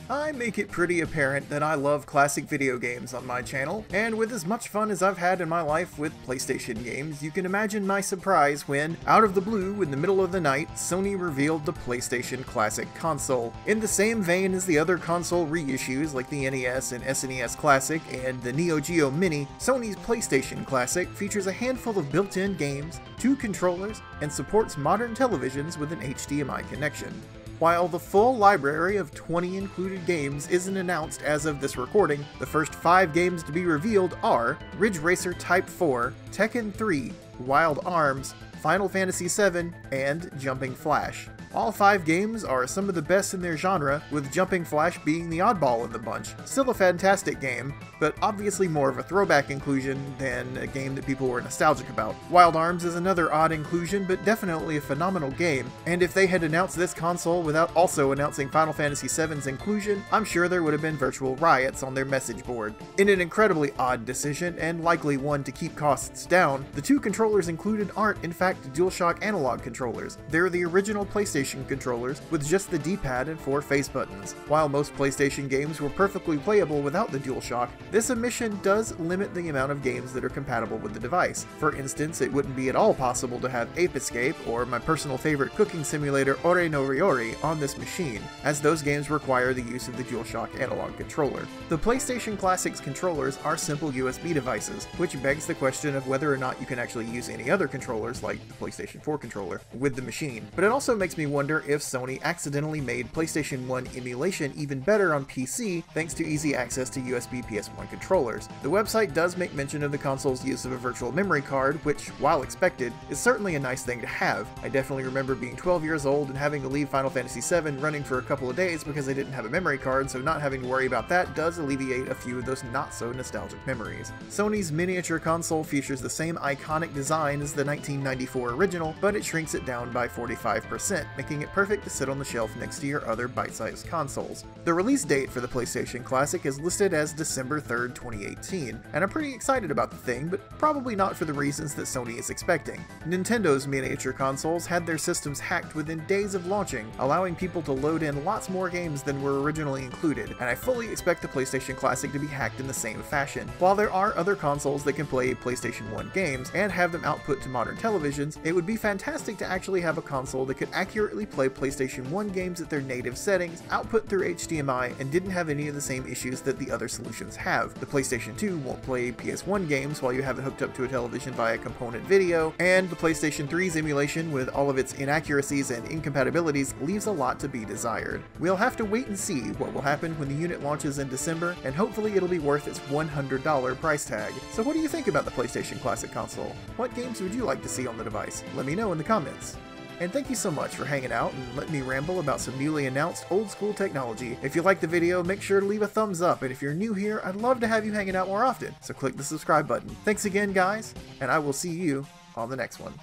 I make it pretty apparent that I love classic video games on my channel, and with as much fun as I've had in my life with PlayStation games, you can imagine my surprise when, out of the blue in the middle of the night, Sony revealed the PlayStation Classic console. In the same vein as the other console reissues like the NES and SNES Classic and the Neo Geo Mini, Sony's PlayStation Classic features a handful of built-in games, 2 controllers, and supports modern televisions with an HDMI connection. While the full library of 20 included games isn't announced as of this recording, the first 5 games to be revealed are Ridge Racer Type 4, Tekken 3, Wild Arms, Final Fantasy VII, and Jumping Flash. All 5 games are some of the best in their genre, with Jumping Flash being the oddball in the bunch. Still a fantastic game, but obviously more of a throwback inclusion than a game that people were nostalgic about. Wild Arms is another odd inclusion, but definitely a phenomenal game, and if they had announced this console without also announcing Final Fantasy VII's inclusion, I'm sure there would have been virtual riots on their message board. In an incredibly odd decision, and likely one to keep costs down, the 2 controllers included aren't in fact DualShock analog controllers. They're the original PlayStation controllers with just the D-pad and 4 face buttons. While most PlayStation games were perfectly playable without the DualShock, this omission does limit the amount of games that are compatible with the device. For instance, it wouldn't be at all possible to have Ape Escape or my personal favorite cooking simulator Ore no Ryori on this machine, as those games require the use of the DualShock analog controller. The PlayStation Classic's controllers are simple USB devices, which begs the question of whether or not you can actually use any other controllers, like the PlayStation 4 controller, with the machine. But it also makes me wonder if Sony accidentally made PlayStation 1 emulation even better on PC thanks to easy access to USB PS1 controllers. The website does make mention of the console's use of a virtual memory card, which, while expected, is certainly a nice thing to have. I definitely remember being 12 years old and having to leave Final Fantasy VII running for a couple of days because I didn't have a memory card, so not having to worry about that does alleviate a few of those not so nostalgic memories. Sony's miniature console features the same iconic design as the 1994 original, but it shrinks it down by 45%, making it perfect to sit on the shelf next to your other bite-sized consoles. The release date for the PlayStation Classic is listed as December 3rd, 2018, and I'm pretty excited about the thing, but probably not for the reasons that Sony is expecting. Nintendo's miniature consoles had their systems hacked within days of launching, allowing people to load in lots more games than were originally included, and I fully expect the PlayStation Classic to be hacked in the same fashion. While there are other consoles that can play PlayStation 1 games and have them output to modern televisions, it would be fantastic to actually have a console that could accurately play PlayStation 1 games at their native settings, output through HDMI, and didn't have any of the same issues that the other solutions have. The PlayStation 2 won't play PS1 games while you have it hooked up to a television via component video, and the PlayStation 3's emulation, with all of its inaccuracies and incompatibilities, leaves a lot to be desired. We'll have to wait and see what will happen when the unit launches in December, and hopefully it'll be worth its $100 price tag. So what do you think about the PlayStation Classic console? What games would you like to see on the device? Let me know in the comments. And thank you so much for hanging out and letting me ramble about some newly announced old school technology. If you liked the video, make sure to leave a thumbs up, and if you're new here, I'd love to have you hanging out more often, so click the subscribe button. Thanks again, guys, and I will see you on the next one.